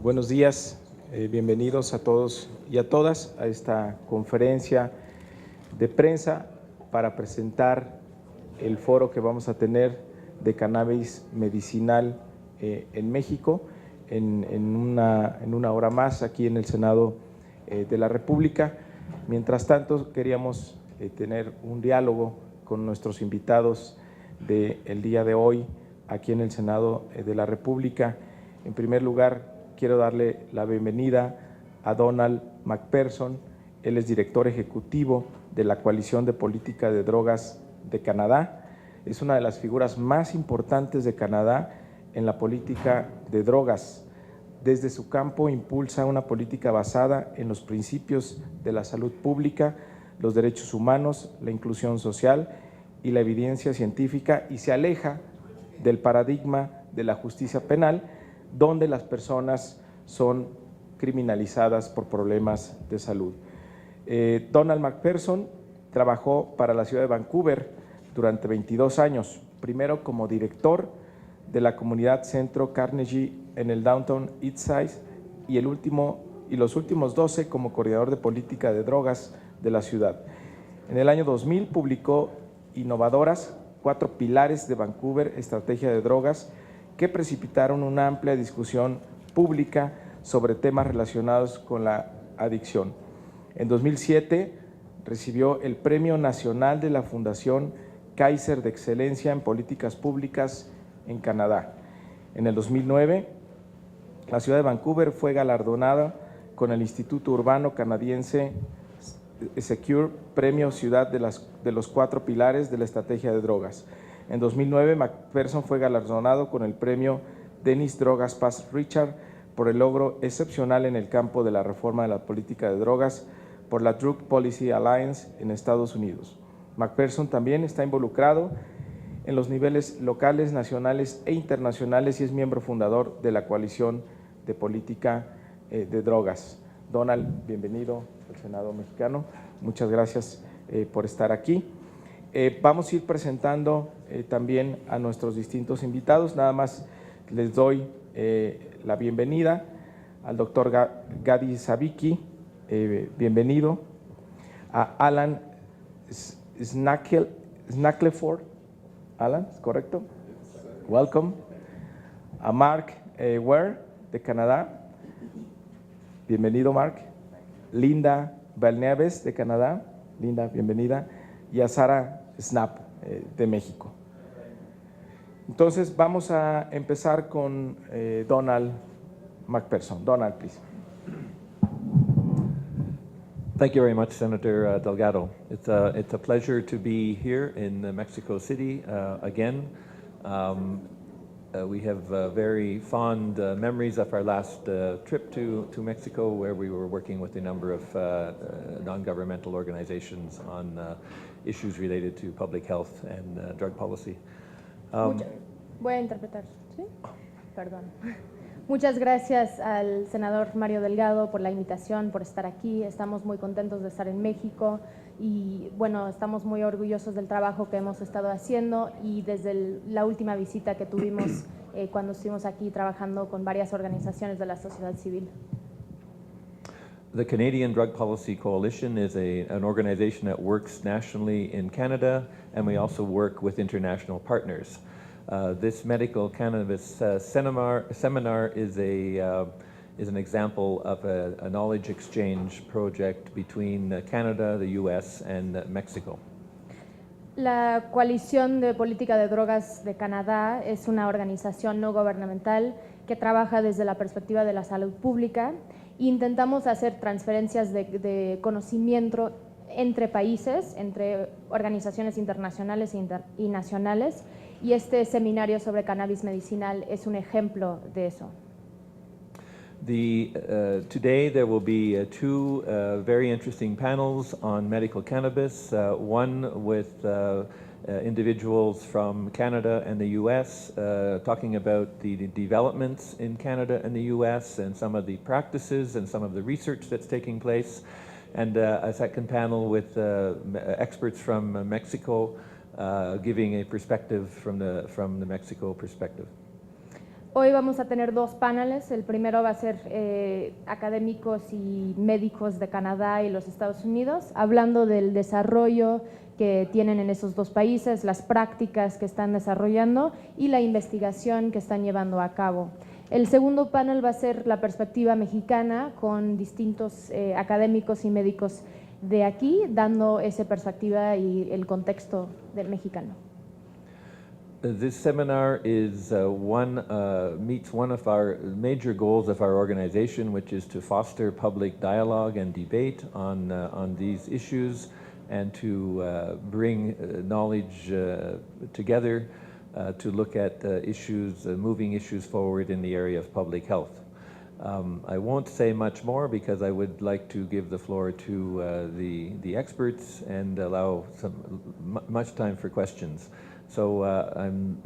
Buenos días, bienvenidos a todos y a todas a esta conferencia de prensa para presentar el foro que vamos a tener de cannabis medicinal en México en una hora más aquí en el Senado de la República. Mientras tanto, queríamos tener un diálogo con nuestros invitados del día de hoy aquí en el Senado de la República. En primer lugar, quiero darle la bienvenida a Donald McPherson. Él es director ejecutivo de la Coalición de Política de Drogas de Canadá. Es una de las figuras más importantes de Canadá en la política de drogas. Desde su campo impulsa una política basada en los principios de la salud pública, los derechos humanos, la inclusión social y la evidencia científica, y se aleja del paradigma de la justicia penal, donde las personas son criminalizadas por problemas de salud. Donald McPherson trabajó para la ciudad de Vancouver durante 22 años, primero como director de la comunidad Centro Carnegie en el Downtown Eastside y los últimos 12 como coordinador de política de drogas de la ciudad. En el año 2000 publicó Innovadoras, 4 pilares de Vancouver, estrategia de drogas, que precipitaron una amplia discusión pública sobre temas relacionados con la adicción. En 2007 recibió el Premio Nacional de la Fundación Kaiser de Excelencia en Políticas Públicas en Canadá. En el 2009, la ciudad de Vancouver fue galardonada con el Instituto Urbano Canadiense Secure Premio Ciudad de los 4 pilares de la estrategia de drogas. En 2009, McPherson fue galardonado con el premio Dennis Drogas Pass Richard por el logro excepcional en el campo de la reforma de la política de drogas por la Drug Policy Alliance en Estados Unidos. McPherson también está involucrado en los niveles locales, nacionales e internacionales y es miembro fundador de la Coalición de Política de Drogas. Donald, bienvenido al Senado mexicano. Muchas gracias por estar aquí. Vamos a ir presentando también a nuestros distintos invitados. Nada más les doy la bienvenida al doctor Gadi Savicki, bienvenido, a Alan Snackleford, Alan, ¿es correcto? Welcome. A Mark Ware, de Canadá. Bienvenido, Mark. Linda Belneves, de Canadá. Linda, bienvenida. Y a Sara Snap, de México. Entonces, vamos a empezar con Donald McPherson. Donald, please. Thank you very much, Senator Delgado. It's a pleasure to be here in Mexico City again. We have very fond memories of our last trip to Mexico, where we were working with a number of non-governmental organizations on issues related to public health and drug policy. Voy a interpretar, ¿sí? Perdón. Muchas gracias al senador Mario Delgado por la invitación, por estar aquí. Estamos muy contentos de estar en México y, bueno, estamos muy orgullosos del trabajo que hemos estado haciendo y desde la última visita que tuvimos cuando estuvimos aquí trabajando con varias organizaciones de la sociedad civil. The Canadian Drug Policy Coalition is an organization that works nationally in Canada, and we also work with international partners. This medical cannabis seminar is an example of a knowledge exchange project between Canada, the U.S., and Mexico. La Coalición de Política de Drogas de Canadá es una organización no gubernamental que trabaja desde la perspectiva de la salud pública. Intentamos hacer transferencias de conocimiento entre países, entre organizaciones internacionales y nacionales, y este seminario sobre cannabis medicinal es un ejemplo de eso. Today there will be 2 very interesting panels on medical cannabis, one with individuals from Canada and the U.S. Talking about the developments in Canada and the U.S. and some of the practices and some of the research that's taking place, and a second panel with experts from Mexico giving a perspective from the Mexico perspective. Hoy vamos a tener dos paneles. El primero va a ser académicos y médicos de Canadá y los Estados Unidos, hablando del desarrollo que tienen en esos dos países, las prácticas que están desarrollando y la investigación que están llevando a cabo. El segundo panel va a ser la perspectiva mexicana con distintos académicos y médicos de aquí, dando esa perspectiva y el contexto del mexicano. This seminar is meets one of our major goals of our organization, which is to foster public dialogue and debate on these issues and to bring knowledge together to look at issues, moving issues forward in the area of public health. I won't say much more because I would like to give the floor to the experts and allow much time for questions. So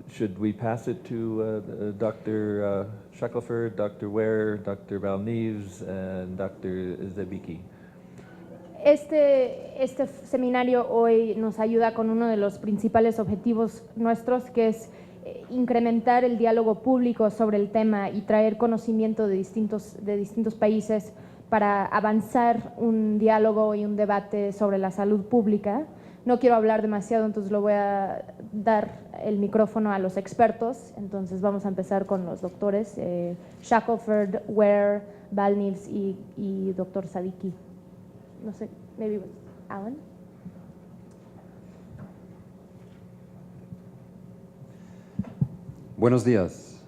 should we pass it to Dr. Shackelford, Dr. Ware, Dr. Balneves, and Dr. Zabicki? Este seminario hoy nos ayuda con uno de los principales objetivos nuestros, que es incrementar el diálogo público sobre el tema y traer conocimiento de distintos países para avanzar un diálogo y un debate sobre la salud pública. No quiero hablar demasiado, entonces lo voy a dar el micrófono a los expertos. Entonces vamos a empezar con los doctores Shackelford, Ware, Balneves y Dr. Zabicki. No sé, maybe Alan. Buenos dias.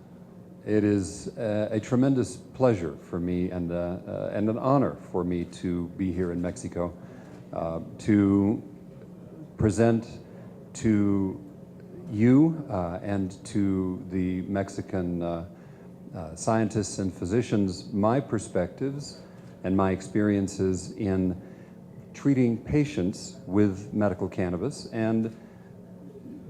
It is a tremendous pleasure for me and an honor for me to be here in Mexico to present to you and to the Mexican scientists and physicians my perspectives and my experiences in treating patients with medical cannabis, and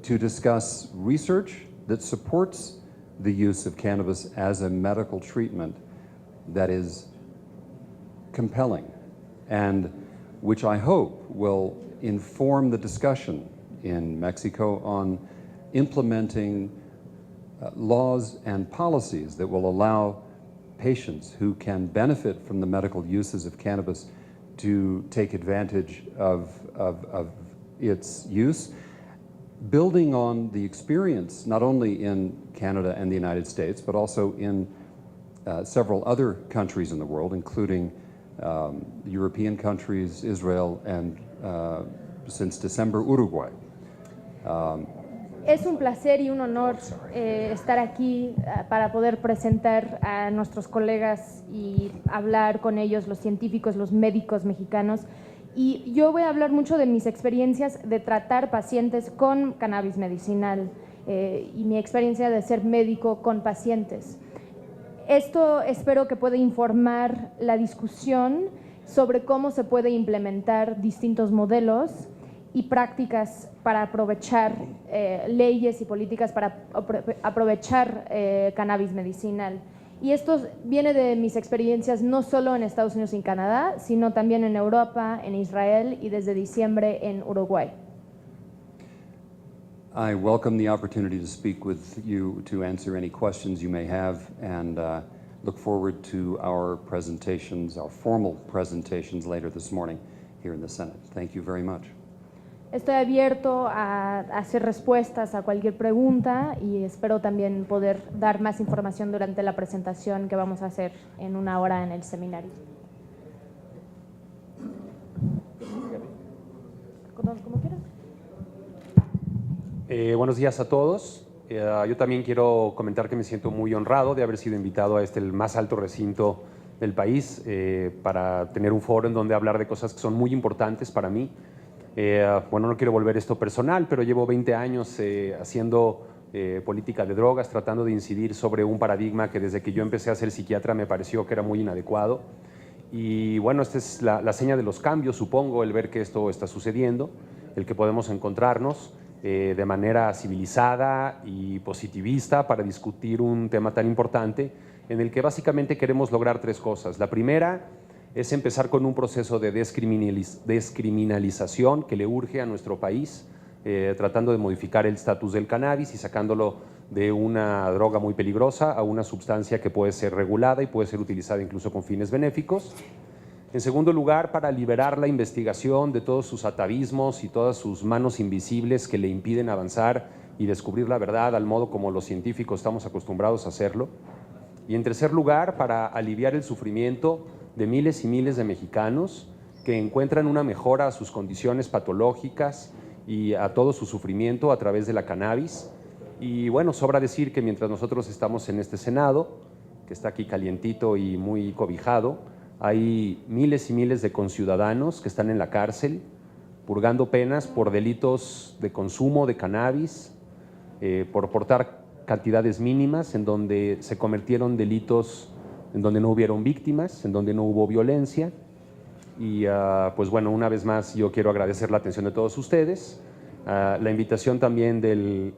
to discuss research that supports the use of cannabis as a medical treatment that is compelling and which I hope will inform the discussion in Mexico on implementing laws and policies that will allow patients who can benefit from the medical uses of cannabis to take advantage of its use, building on the experience not only in Canada and the United States, but also in several other countries in the world, including European countries, Israel, and since December, Uruguay. Es un placer y un honor estar aquí para poder presentar a nuestros colegas y hablar con ellos, los científicos, los médicos mexicanos. Y yo voy a hablar mucho de mis experiencias de tratar pacientes con cannabis medicinal y mi experiencia de ser médico con pacientes. Esto espero que pueda informar la discusión sobre cómo se puede implementar distintos modelos y prácticas para aprovechar leyes y políticas para aprovechar cannabis medicinal. Y esto viene de mis experiencias no solo en Estados Unidos y Canadá, sino también en Europa, en Israel y desde diciembre en Uruguay. I welcome the opportunity to speak with you, to answer any questions you may have, and look forward to our presentations, our formal presentations later this morning here in the Senate. Thank you very much. Estoy abierto a hacer respuestas a cualquier pregunta y espero también poder dar más información durante la presentación que vamos a hacer en una hora en el seminario. ¿Cómo quieras? Buenos días a todos. Yo también quiero comentar que me siento muy honrado de haber sido invitado a el más alto recinto del país para tener un foro en donde hablar de cosas que son muy importantes para mí. Bueno, no quiero volver esto personal, pero llevo 20 años haciendo política de drogas, tratando de incidir sobre un paradigma que desde que yo empecé a ser psiquiatra me pareció que era muy inadecuado. Y bueno, esta es la seña de los cambios, supongo, el ver que esto está sucediendo, el que podemos encontrarnos de manera civilizada y positivista para discutir un tema tan importante en el que básicamente queremos lograr tres cosas. La primera es empezar con un proceso de descriminalización que le urge a nuestro país, tratando de modificar el estatus del cannabis y sacándolo de una droga muy peligrosa a una sustancia que puede ser regulada y puede ser utilizada incluso con fines benéficos. En segundo lugar, para liberar la investigación de todos sus atavismos y todas sus manos invisibles que le impiden avanzar y descubrir la verdad al modo como los científicos estamos acostumbrados a hacerlo. Y en tercer lugar, para aliviar el sufrimiento de miles y miles de mexicanos que encuentran una mejora a sus condiciones patológicas y a todo su sufrimiento a través de la cannabis. Y bueno, sobra decir que mientras nosotros estamos en este Senado, que está aquí calientito y muy cobijado, hay miles y miles de conciudadanos que están en la cárcel purgando penas por delitos de consumo de cannabis, por portar cantidades mínimas, en donde se cometieron delitos en donde no hubieron víctimas, en donde no hubo violencia. Y pues bueno, una vez más yo quiero agradecer la atención de todos ustedes, la invitación también del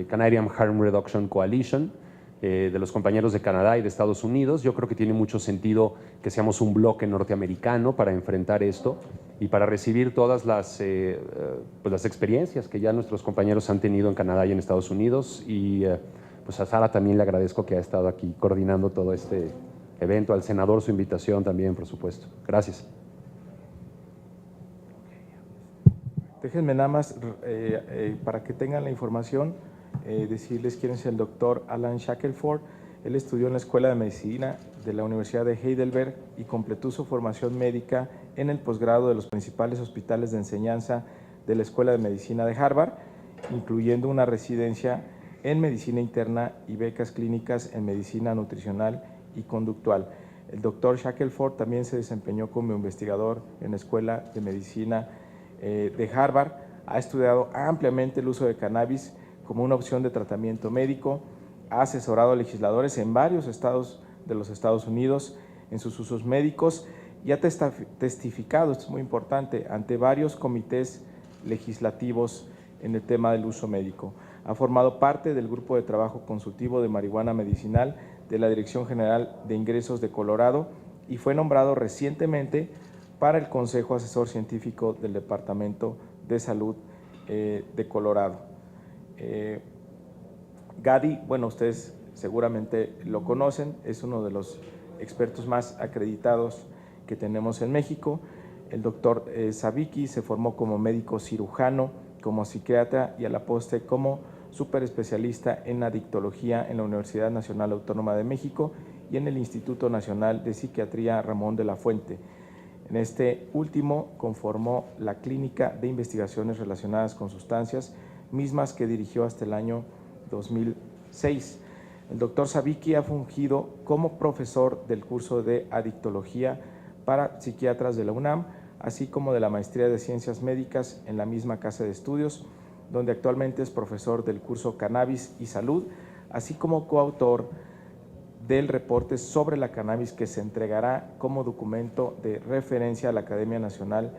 Canadian Harm Reduction Coalition, de los compañeros de Canadá y de Estados Unidos. Yo creo que tiene mucho sentido que seamos un bloque norteamericano para enfrentar esto y para recibir todas las experiencias que ya nuestros compañeros han tenido en Canadá y en Estados Unidos. Y pues a Sara también le agradezco que ha estado aquí coordinando todo este evento, al senador su invitación también, por supuesto. Gracias. Déjenme nada más, para que tengan la información, decirles quién es el doctor Alan Shackelford. Él estudió en la Escuela de Medicina de la Universidad de Heidelberg y completó su formación médica en el posgrado de los principales hospitales de enseñanza de la Escuela de Medicina de Harvard, incluyendo una residencia en Medicina Interna y becas clínicas en Medicina Nutricional y Conductual. El doctor Shackelford también se desempeñó como investigador en la Escuela de Medicina de Harvard. Ha estudiado ampliamente el uso de cannabis como una opción de tratamiento médico, ha asesorado a legisladores en varios estados de los Estados Unidos en sus usos médicos y ha testificado, esto es muy importante, ante varios comités legislativos en el tema del uso médico. Ha formado parte del Grupo de Trabajo Consultivo de Marihuana Medicinal de la Dirección General de Ingresos de Colorado y fue nombrado recientemente para el Consejo Asesor Científico del Departamento de Salud de Colorado. Gadi, bueno, ustedes seguramente lo conocen, es uno de los expertos más acreditados que tenemos en México. El doctor Sabiki se formó como médico cirujano, como psiquiatra y a la postre como superespecialista en adictología en la Universidad Nacional Autónoma de México y en el Instituto Nacional de Psiquiatría Ramón de la Fuente. En este último conformó la Clínica de Investigaciones Relacionadas con Sustancias, mismas que dirigió hasta el año 2006. El doctor Sabiki ha fungido como profesor del curso de adictología para psiquiatras de la UNAM, así como de la maestría de Ciencias Médicas en la misma casa de estudios, donde actualmente es profesor del curso Cannabis y Salud, así como coautor del reporte sobre la cannabis que se entregará como documento de referencia a la Academia Nacional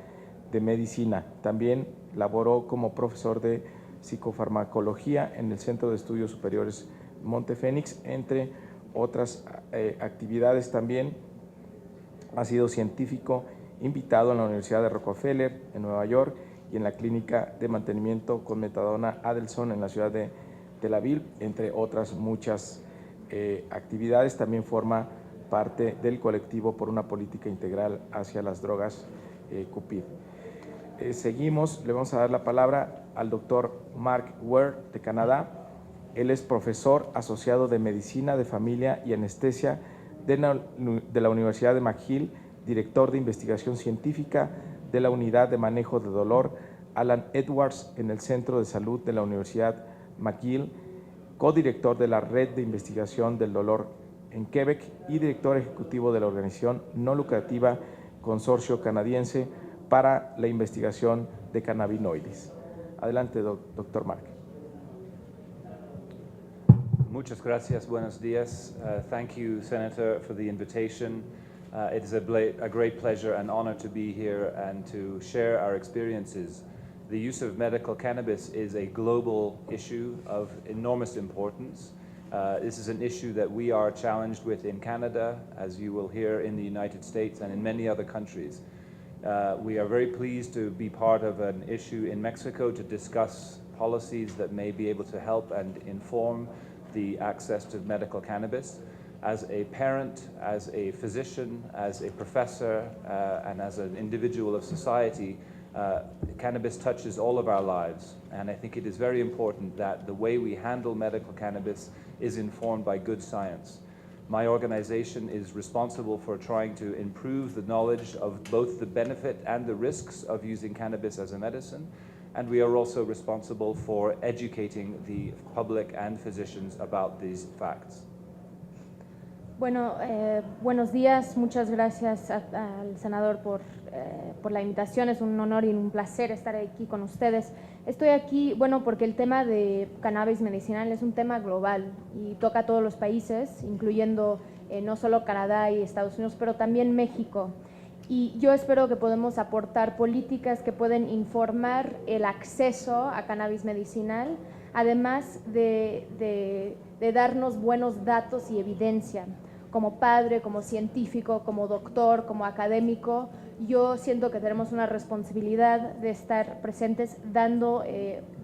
de Medicina. También laboró como profesor de psicofarmacología en el Centro de Estudios Superiores Montefénix, entre otras actividades. También ha sido científico invitado en la Universidad de Rockefeller en Nueva York y en la Clínica de Mantenimiento con Metadona Adelson en la ciudad de Tel Aviv, entre otras muchas actividades. También forma parte del colectivo por una política integral hacia las drogas, CUPID. Seguimos, le vamos a dar la palabra al doctor Mark Ware de Canadá. Él es profesor asociado de Medicina de Familia y Anestesia de la Universidad de McGill, director de investigación científica de la Unidad de Manejo de Dolor Alan Edwards en el Centro de Salud de la Universidad McGill, codirector de la Red de Investigación del Dolor en Quebec y director ejecutivo de la organización no lucrativa Consorcio Canadiense para la Investigación de Cannabinoides. Adelante, doctor Mark. Muchas gracias. Buenos días. Thank you, Senator, for the invitation. It is a great pleasure and honor to be here and to share our experiences. The use of medical cannabis is a global issue of enormous importance. This is an issue that we are challenged with in Canada, as you will hear in the United States and in many other countries. We are very pleased to be part of an issue in Mexico to discuss policies that may be able to help and inform the access to medical cannabis. As a parent, as a physician, as a professor, and as an individual of society, cannabis touches all of our lives. And I think it is very important that the way we handle medical cannabis is informed by good science. My organization is responsible for trying to improve the knowledge of both the benefit and the risks of using cannabis as a medicine. And we are also responsible for educating the public and physicians about these facts. Bueno, buenos días, muchas gracias al senador por la invitación, es un honor y un placer estar aquí con ustedes. Estoy aquí, bueno, porque el tema de cannabis medicinal es un tema global y toca a todos los países, incluyendo no solo Canadá y Estados Unidos, pero también México. Y yo espero que podamos aportar políticas que pueden informar el acceso a cannabis medicinal, además de darnos buenos datos y evidencia. Como padre, como científico, como doctor, como académico, yo siento que tenemos una responsabilidad de estar presentes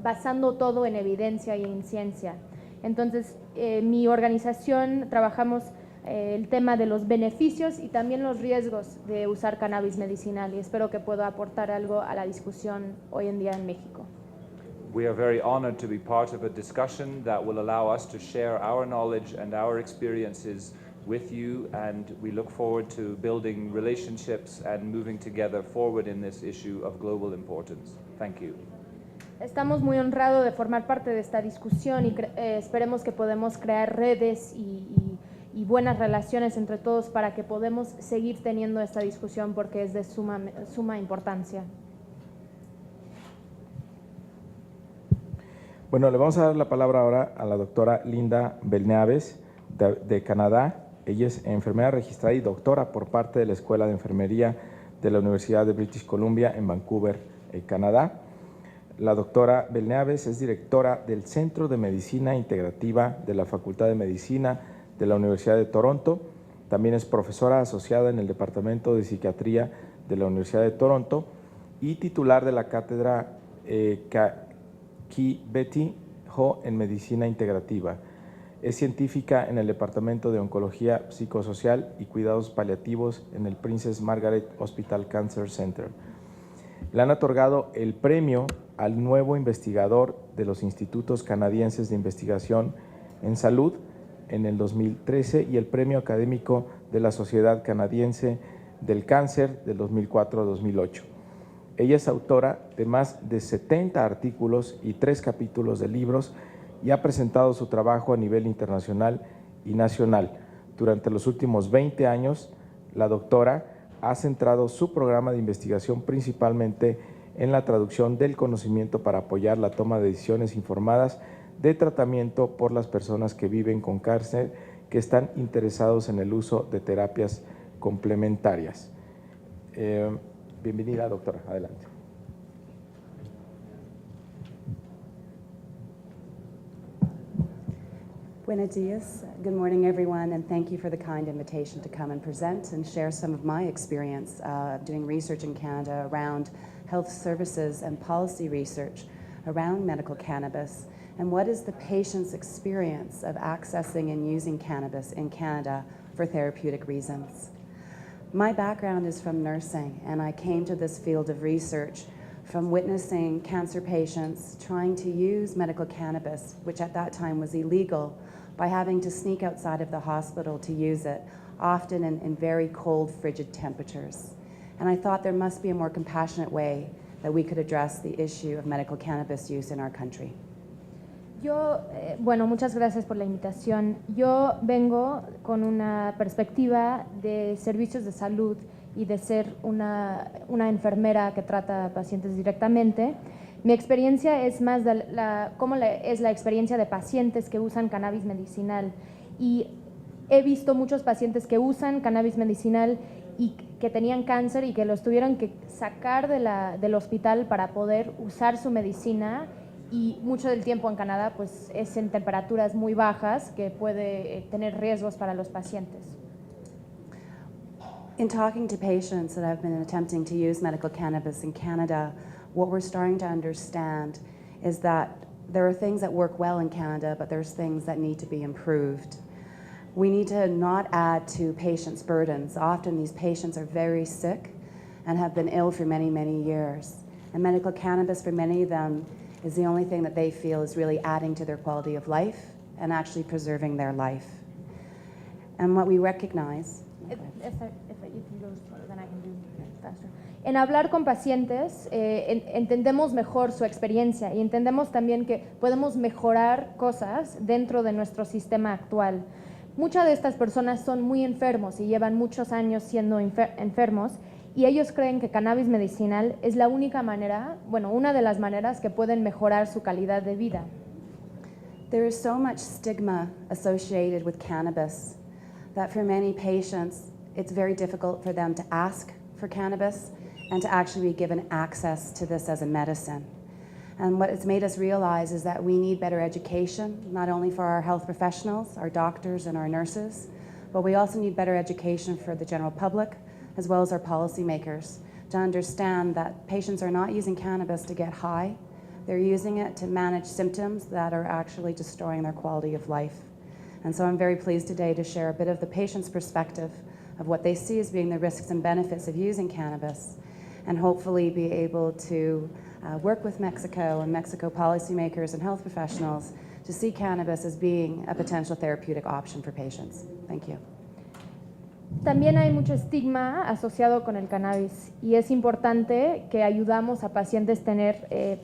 basando todo en evidencia y en ciencia. Entonces, mi organización trabajamos el tema de los beneficios y también los riesgos de usar cannabis medicinal y espero que pueda aportar algo a la discusión hoy en día en México. We are very honored to be part of a discussion that will allow us to share our knowledge and our experiences with you, and we look forward to building relationships and moving together forward in this issue of global importance. Thank you. Estamos muy honrados de formar parte de esta discusión y esperemos que podamos crear redes y buenas relaciones entre todos para que podamos seguir teniendo esta discusión porque es de suma importancia. Bueno, le vamos a dar la palabra ahora a la doctora Linda Belnaves de Canadá. Ella es enfermera registrada y doctora por parte de la Escuela de Enfermería de la Universidad de British Columbia en Vancouver, Canadá. La doctora Belnaves es directora del Centro de Medicina Integrativa de la Facultad de Medicina de la Universidad de Toronto. También es profesora asociada en el Departamento de Psiquiatría de la Universidad de Toronto y titular de la cátedra Betty Ho en Medicina Integrativa. Es científica en el Departamento de Oncología Psicosocial y Cuidados Paliativos en el Princess Margaret Hospital Cancer Center. Le han otorgado el premio al nuevo investigador de los Institutos Canadienses de Investigación en Salud en el 2013 y el premio académico de la Sociedad Canadiense del Cáncer del 2004 a 2008. Ella es autora de más de 70 artículos y 3 capítulos de libros y ha presentado su trabajo a nivel internacional y nacional. Durante los últimos 20 años, la doctora ha centrado su programa de investigación principalmente en la traducción del conocimiento para apoyar la toma de decisiones informadas de tratamiento por las personas que viven con cáncer que están interesados en el uso de terapias complementarias. Bienvenida, doctora. Adelante. Buenos dias. Good morning, everyone, and thank you for the kind invitation to come and present and share some of my experience doing research in Canada around health services and policy research around medical cannabis and what is the patient's experience of accessing and using cannabis in Canada for therapeutic reasons. My background is from nursing, and I came to this field of research from witnessing cancer patients trying to use medical cannabis, which at that time was illegal, by having to sneak outside of the hospital to use it, often in very cold, frigid temperatures. And I thought there must be a more compassionate way that we could address the issue of medical cannabis use in our country. Yo, bueno, muchas gracias por la invitación. Yo vengo con una perspectiva de servicios de salud y de ser una enfermera que trata a pacientes directamente. Mi experiencia es más de es la experiencia de pacientes que usan cannabis medicinal y he visto muchos pacientes que usan cannabis medicinal y que tenían cáncer y que los tuvieron que sacar del hospital para poder usar su medicina y mucho del tiempo en Canadá pues es en temperaturas muy bajas que puede tener riesgos para los pacientes. In talking to patients that have been attempting to use medical cannabis in Canada, what we're starting to understand is that There are things that work well in Canada, but there's things that need to be improved. We need to not add to patients' burdens. Often these patients are very sick and have been ill for many, many years. And medical cannabis, for many of them, is the only thing that they feel is really adding to their quality of life and actually preserving their life. And what we recognize... En hablar con pacientes entendemos mejor su experiencia y entendemos también que podemos mejorar cosas dentro de nuestro sistema actual. Muchas de estas personas son muy enfermos y llevan muchos años siendo enfermos y ellos creen que cannabis medicinal es la única manera, bueno, una de las maneras que pueden mejorar su calidad de vida. There is so much stigma associated with cannabis that for many patients it's very difficult for them to ask for cannabis and to actually be given access to this as a medicine. And what it's made us realize is that we need better education, not only for our health professionals, our doctors and our nurses, but we also need better education for the general public, as well as our policymakers, to understand that patients are not using cannabis to get high. They're using it to manage symptoms that are actually destroying their quality of life. And so I'm very pleased today to share a bit of the patient's perspective of what they see as being the risks and benefits of using cannabis, and hopefully be able to work with Mexico and Mexico policymakers and health professionals to see cannabis as being a potential therapeutic option for patients. Thank you. También hay mucho estigma asociado con el cannabis y es importante que ayudamos a pacientes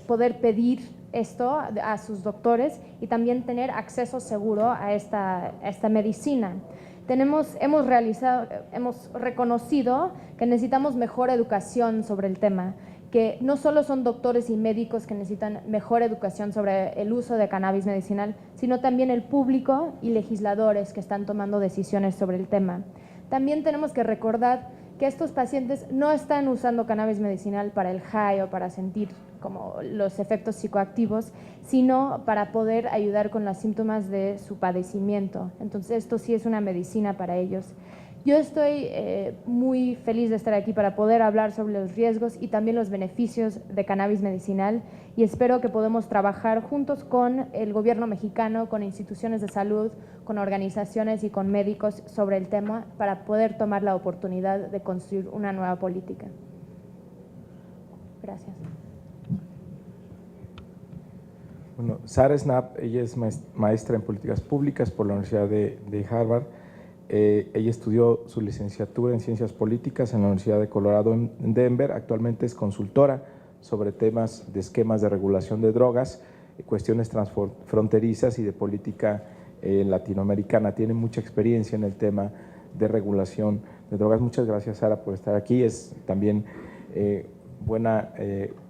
poder pedir esto a sus doctores y también tener acceso seguro a esta medicina. Hemos reconocido que necesitamos mejor educación sobre el tema, que no solo son doctores y médicos que necesitan mejor educación sobre el uso de cannabis medicinal, sino también el público y legisladores que están tomando decisiones sobre el tema. También tenemos que recordar que estos pacientes no están usando cannabis medicinal para el high o para sentir como los efectos psicoactivos, sino para poder ayudar con los síntomas de su padecimiento. Entonces esto sí es una medicina para ellos. Yo estoy muy feliz de estar aquí para poder hablar sobre los riesgos y también los beneficios de cannabis medicinal y espero que podamos trabajar juntos con el gobierno mexicano, con instituciones de salud, con organizaciones y con médicos sobre el tema para poder tomar la oportunidad de construir una nueva política. Gracias. Bueno, Sara Snap, ella es maestra en políticas públicas por la Universidad de Harvard. Ella estudió su licenciatura en Ciencias Políticas en la Universidad de Colorado en Denver. Actualmente es consultora sobre temas de esquemas de regulación de drogas, cuestiones transfronterizas y de política latinoamericana. Tiene mucha experiencia en el tema de regulación de drogas. Muchas gracias, Sara, por estar aquí. Es también buena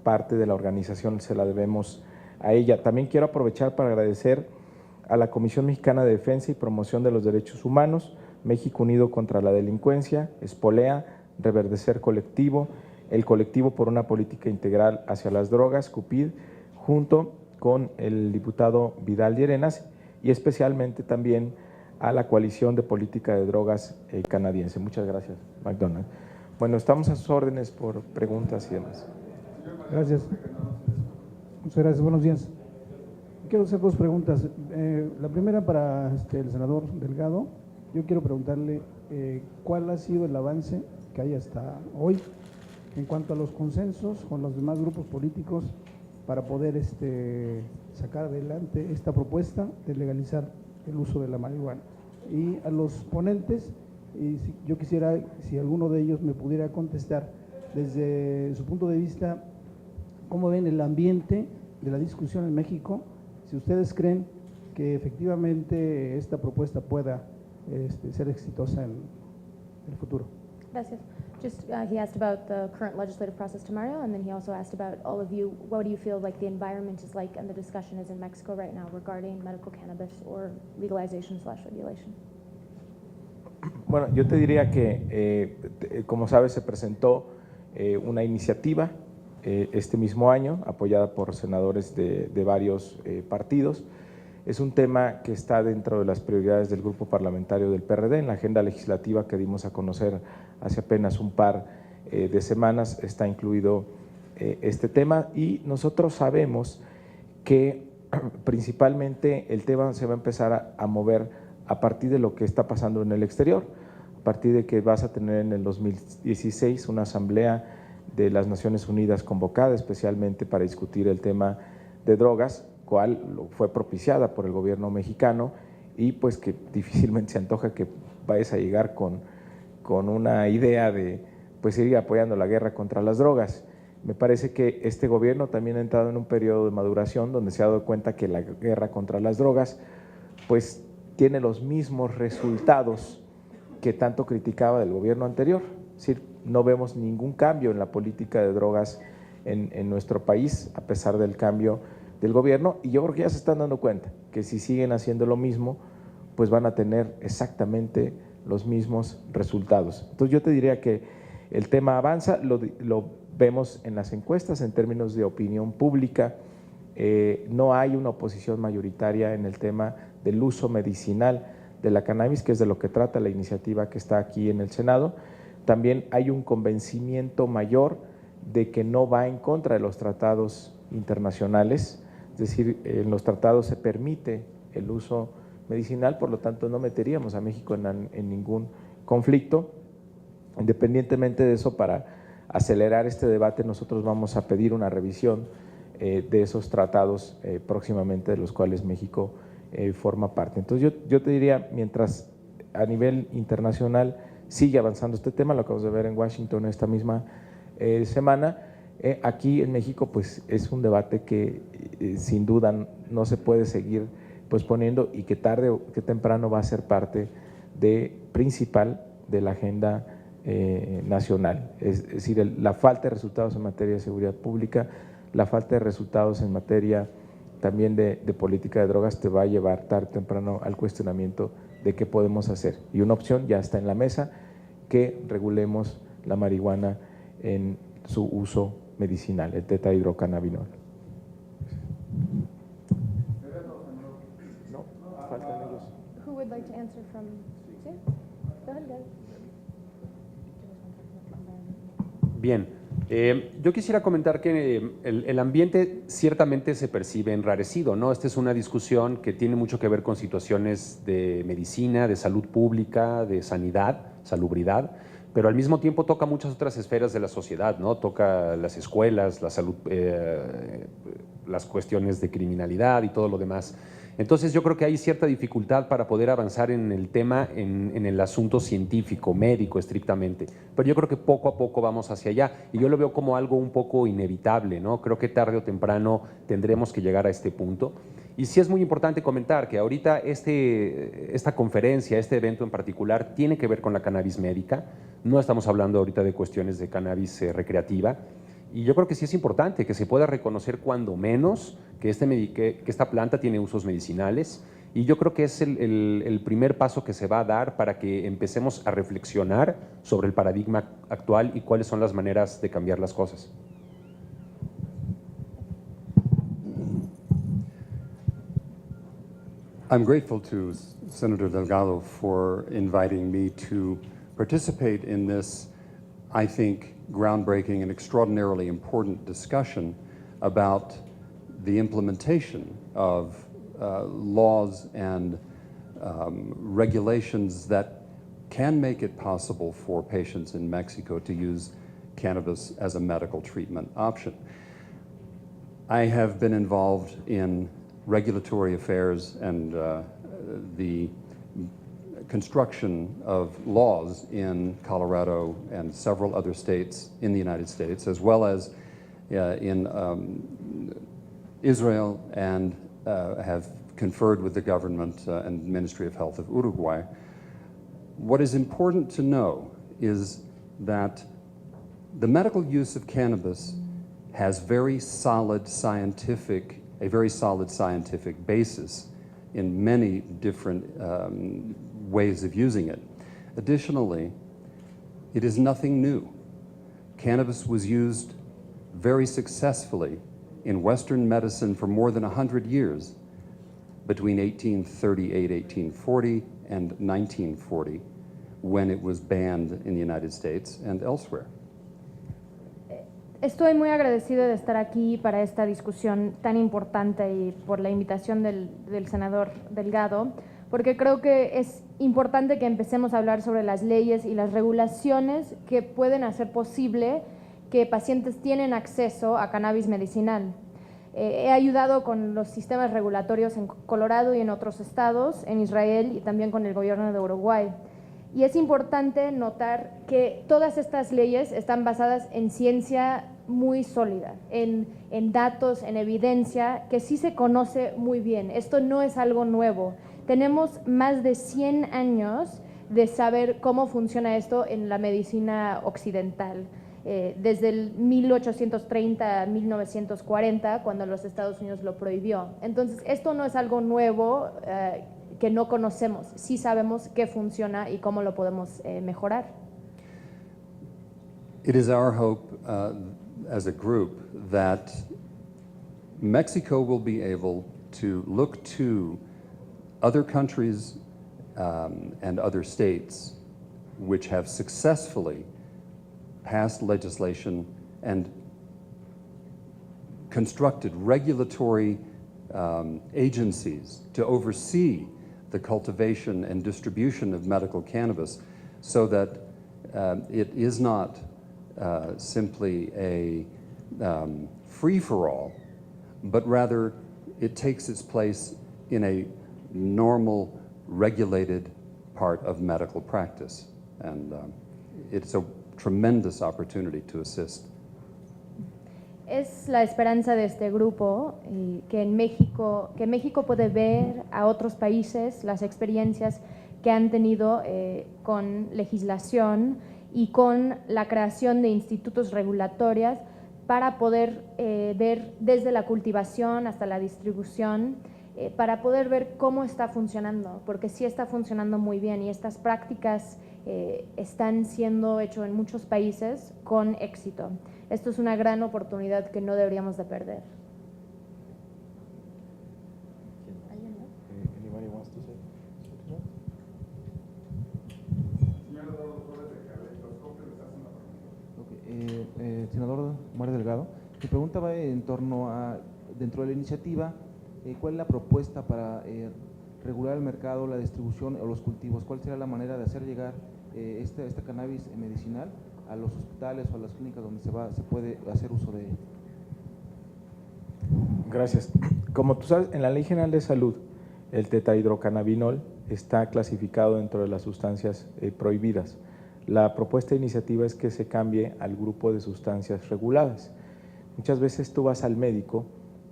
parte de la organización, se la debemos a ella. También quiero aprovechar para agradecer a la Comisión Mexicana de Defensa y Promoción de los Derechos Humanos, México Unido contra la Delincuencia, Espolea, Reverdecer Colectivo, el Colectivo por una Política Integral hacia las Drogas, CUPID, junto con el diputado Vidal Llerenas y especialmente también a la Coalición de Política de Drogas canadiense. Muchas gracias, McDonald. Bueno, estamos a sus órdenes por preguntas y demás. Gracias. Muchas gracias. Buenos días. Quiero hacer dos preguntas. La primera para el senador Delgado. Yo quiero preguntarle cuál ha sido el avance que hay hasta hoy en cuanto a los consensos con los demás grupos políticos para poder sacar adelante esta propuesta de legalizar el uso de la marihuana. Y a los ponentes, yo quisiera, si alguno de ellos me pudiera contestar desde su punto de vista, cómo ven el ambiente de la discusión en México, si ustedes creen que efectivamente esta propuesta pueda ser exitosa en el futuro. Gracias. Just he asked about the current legislative process tomorrow, and then he also asked about all of you. What do you feel like the environment is like and the discussion is in Mexico right now regarding medical cannabis or legalization/regulation? Bueno, yo te diría que, como sabes, se presentó una iniciativa este mismo año, apoyada por senadores de varios partidos. Es un tema que está dentro de las prioridades del grupo parlamentario del PRD. En la agenda legislativa que dimos a conocer hace apenas un par de semanas está incluido este tema y nosotros sabemos que principalmente el tema se va a empezar a mover a partir de lo que está pasando en el exterior, a partir de que vas a tener en el 2016 una asamblea de las Naciones Unidas convocada especialmente para discutir el tema de drogas, cual fue propiciada por el gobierno mexicano y pues que difícilmente se antoja que vayas a llegar con una idea de pues ir apoyando la guerra contra las drogas. Me parece que este gobierno también ha entrado en un periodo de maduración donde se ha dado cuenta que la guerra contra las drogas pues tiene los mismos resultados que tanto criticaba del gobierno anterior. Es decir, no vemos ningún cambio en la política de drogas en nuestro país a pesar del cambio del gobierno y yo creo que ya se están dando cuenta que si siguen haciendo lo mismo pues van a tener exactamente los mismos resultados. Entonces yo te diría que el tema avanza, lo vemos en las encuestas en términos de opinión pública, no hay una oposición mayoritaria en el tema del uso medicinal de la cannabis, que es de lo que trata la iniciativa que está aquí en el Senado. También hay un convencimiento mayor de que no va en contra de los tratados internacionales, es decir, en los tratados se permite el uso medicinal, por lo tanto no meteríamos a México en ningún conflicto. Independientemente de eso, para acelerar este debate, nosotros vamos a pedir una revisión de esos tratados próximamente, de los cuales México forma parte. Entonces yo te diría, mientras a nivel internacional sigue avanzando este tema, lo acabamos de ver en Washington esta misma semana, aquí en México pues es un debate que sin duda no se puede seguir posponiendo y que tarde o que temprano va a ser parte principal de la agenda nacional, es decir, la falta de resultados en materia de seguridad pública, la falta de resultados en materia también de política de drogas te va a llevar tarde o temprano al cuestionamiento de qué podemos hacer. Y una opción ya está en la mesa, que regulemos la marihuana en su uso medicinal, el tetrahidrocannabinol. No, faltan ellos. Who would like to answer from? Sí. Go ahead, guys. Bien, yo quisiera comentar que el ambiente ciertamente se percibe enrarecido, ¿no? Esta es una discusión que tiene mucho que ver con situaciones de medicina, de salud pública, de sanidad, salubridad, pero al mismo tiempo toca muchas otras esferas de la sociedad, ¿no? Toca las escuelas, la salud, las cuestiones de criminalidad y todo lo demás. Entonces yo creo que hay cierta dificultad para poder avanzar en el tema, en el asunto científico, médico estrictamente, pero yo creo que poco a poco vamos hacia allá y yo lo veo como algo un poco inevitable, ¿no? Creo que tarde o temprano tendremos que llegar a este punto. Y sí es muy importante comentar que ahorita esta conferencia, este evento en particular, tiene que ver con la cannabis médica, no estamos hablando ahorita de cuestiones de cannabis recreativa. Y yo creo que sí es importante que se pueda reconocer cuando menos que esta planta tiene usos medicinales y yo creo que es el primer paso que se va a dar para que empecemos a reflexionar sobre el paradigma actual y cuáles son las maneras de cambiar las cosas. I'm grateful to Senator Delgado for inviting me to participate in this, I think, groundbreaking and extraordinarily important discussion about the implementation of laws and regulations that can make it possible for patients in Mexico to use cannabis as a medical treatment option. I have been involved in regulatory affairs and the construction of laws in Colorado and several other states in the United States, as well as in Israel, and have conferred with the government and Ministry of Health of Uruguay. What is important to know is that the medical use of cannabis has a very solid scientific basis in many different ways of using it. Additionally, it is nothing new. Cannabis was used very successfully in Western medicine for more than 100 years, between 1838, 1840, and 1940, when it was banned in the United States and elsewhere. Estoy muy agradecida de estar aquí para esta discusión tan importante y por la invitación del senador Delgado, porque creo que es importante que empecemos a hablar sobre las leyes y las regulaciones que pueden hacer posible que pacientes tienen acceso a cannabis medicinal. He ayudado con los sistemas regulatorios en Colorado y en otros estados, en Israel y también con el gobierno de Uruguay. Y es importante notar que todas estas leyes están basadas en ciencia muy sólida, en datos, en evidencia, que sí se conoce muy bien. Esto no es algo nuevo. Tenemos más de 100 años de saber cómo funciona esto en la medicina occidental. Desde el 1830 a 1940, cuando los Estados Unidos lo prohibió. Entonces, esto no es algo nuevo que no conocemos, sí sabemos qué funciona y cómo lo podemos mejorar. It is our hope as a group that Mexico will be able to look to other countries and other states which have successfully passed legislation and constructed regulatory agencies to oversee the cultivation and distribution of medical cannabis so that it is not simply a free-for-all, but rather it takes its place in a normal, regulated part of medical practice. And it's a tremendous opportunity to assist. Es la esperanza de este grupo que México puede ver a otros países las experiencias que han tenido con legislación y con la creación de institutos regulatorios para poder ver desde la cultivación hasta la distribución, para poder ver cómo está funcionando, porque sí está funcionando muy bien y estas prácticas están siendo hechas en muchos países con éxito. Esto es una gran oportunidad que no deberíamos de perder. Senador Mario Delgado, mi pregunta va en torno a, dentro de la iniciativa, ¿cuál es la propuesta para regular el mercado, la distribución o los cultivos? ¿Cuál será la manera de hacer llegar esta cannabis medicinal a los hospitales o a las clínicas donde se puede hacer uso de ella? Gracias. Como tú sabes, en la Ley General de Salud, el tetrahidrocannabinol está clasificado dentro de las sustancias prohibidas. La propuesta de iniciativa es que se cambie al grupo de sustancias reguladas. Muchas veces tú vas al médico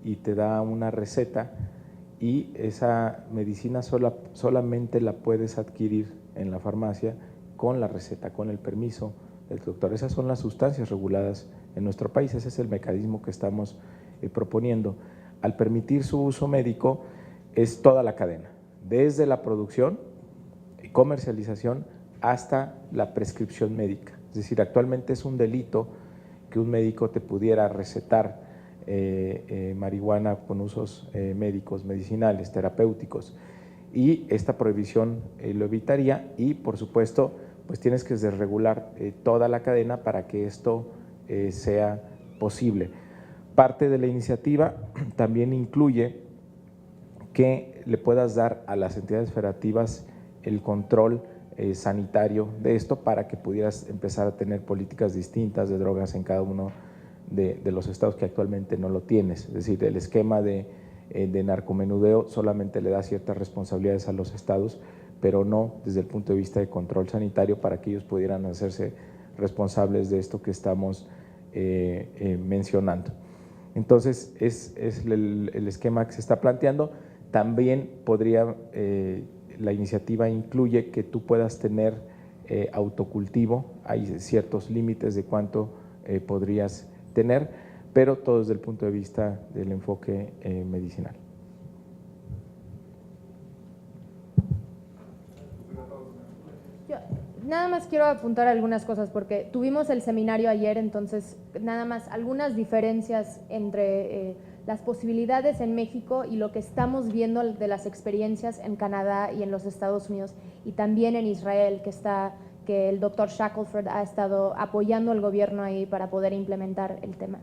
y te da una receta y esa medicina solamente la puedes adquirir en la farmacia con la receta, con el permiso del doctor. Esas son las sustancias reguladas en nuestro país, ese es el mecanismo que estamos proponiendo. Al permitir su uso médico es toda la cadena, desde la producción y comercialización hasta la prescripción médica. Es decir, actualmente es un delito que un médico te pudiera recetar marihuana con usos médicos, medicinales, terapéuticos, y esta prohibición lo evitaría y, por supuesto, pues tienes que desregular toda la cadena para que esto sea posible. Parte de la iniciativa también incluye que le puedas dar a las entidades federativas el control sanitario de esto para que pudieras empezar a tener políticas distintas de drogas en cada uno de los estados que actualmente no lo tienes. Es decir, el esquema de narcomenudeo solamente le da ciertas responsabilidades a los estados, pero no desde el punto de vista de control sanitario para que ellos pudieran hacerse responsables de esto que estamos mencionando. Entonces, es el esquema que se está planteando. También podría, la iniciativa incluye que tú puedas tener autocultivo, hay ciertos límites de cuánto podrías tener, pero todo desde el punto de vista del enfoque medicinal. Yo nada más quiero apuntar algunas cosas porque tuvimos el seminario ayer, entonces nada más algunas diferencias entre las posibilidades en México y lo que estamos viendo de las experiencias en Canadá y en los Estados Unidos y también en Israel, que que el doctor Shackelford ha estado apoyando al gobierno ahí para poder implementar el tema.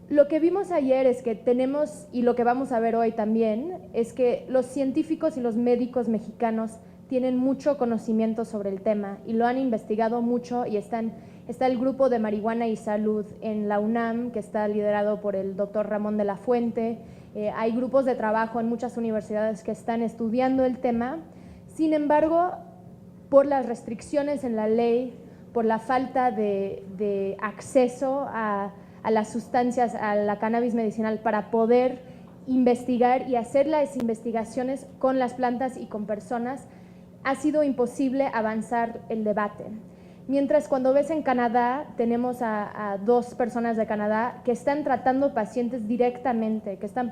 Lo que vimos ayer es que tenemos, y lo que vamos a ver hoy también, es que los científicos y los médicos mexicanos tienen mucho conocimiento sobre el tema y lo han investigado mucho y está el grupo de marihuana y salud en la UNAM, que está liderado por el doctor Ramón de la Fuente. Hay grupos de trabajo en muchas universidades que están estudiando el tema. Sin embargo, por las restricciones en la ley, por la falta de acceso a las sustancias, a la cannabis medicinal para poder investigar y hacer las investigaciones con las plantas y con personas, ha sido imposible avanzar el debate. Mientras cuando ves en Canadá, tenemos a 2 personas de Canadá que están tratando pacientes directamente, que están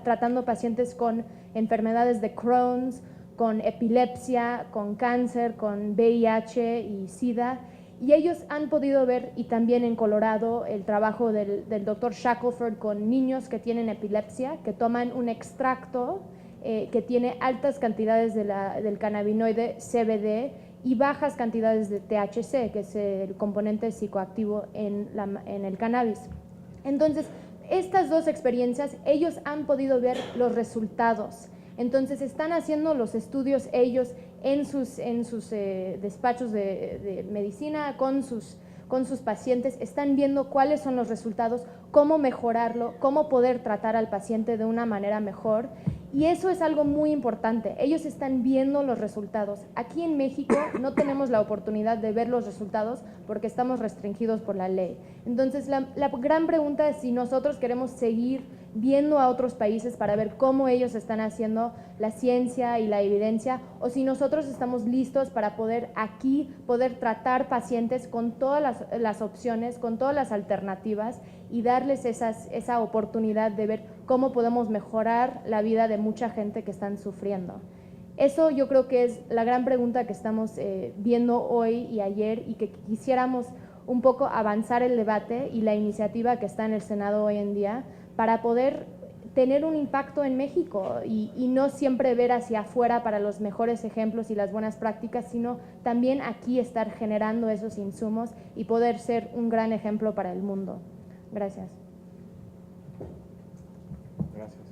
tratando pacientes con enfermedades de Crohn's, con epilepsia, con cáncer, con VIH y SIDA, y ellos han podido ver, y también en Colorado, el trabajo del doctor Shackelford con niños que tienen epilepsia, que toman un extracto que tiene altas cantidades del cannabinoide CBD y bajas cantidades de THC, que es el componente psicoactivo en el cannabis. Entonces, estas 2 experiencias, ellos han podido ver los resultados. Entonces, están haciendo los estudios ellos en sus despachos de medicina, con sus pacientes, están viendo cuáles son los resultados, cómo mejorarlo, cómo poder tratar al paciente de una manera mejor. Y eso es algo muy importante. Ellos están viendo los resultados. Aquí en México no tenemos la oportunidad de ver los resultados porque estamos restringidos por la ley. Entonces, la gran pregunta es si nosotros queremos seguir viendo a otros países para ver cómo ellos están haciendo la ciencia y la evidencia, o si nosotros estamos listos para poder tratar pacientes con todas las opciones, con todas las alternativas y darles esa oportunidad de ver cómo podemos mejorar la vida de mucha gente que están sufriendo. Eso yo creo que es la gran pregunta que estamos viendo hoy y ayer, y que quisiéramos un poco avanzar el debate y la iniciativa que está en el Senado hoy en día para poder tener un impacto en México y no siempre ver hacia afuera para los mejores ejemplos y las buenas prácticas, sino también aquí estar generando esos insumos y poder ser un gran ejemplo para el mundo. Gracias. Gracias.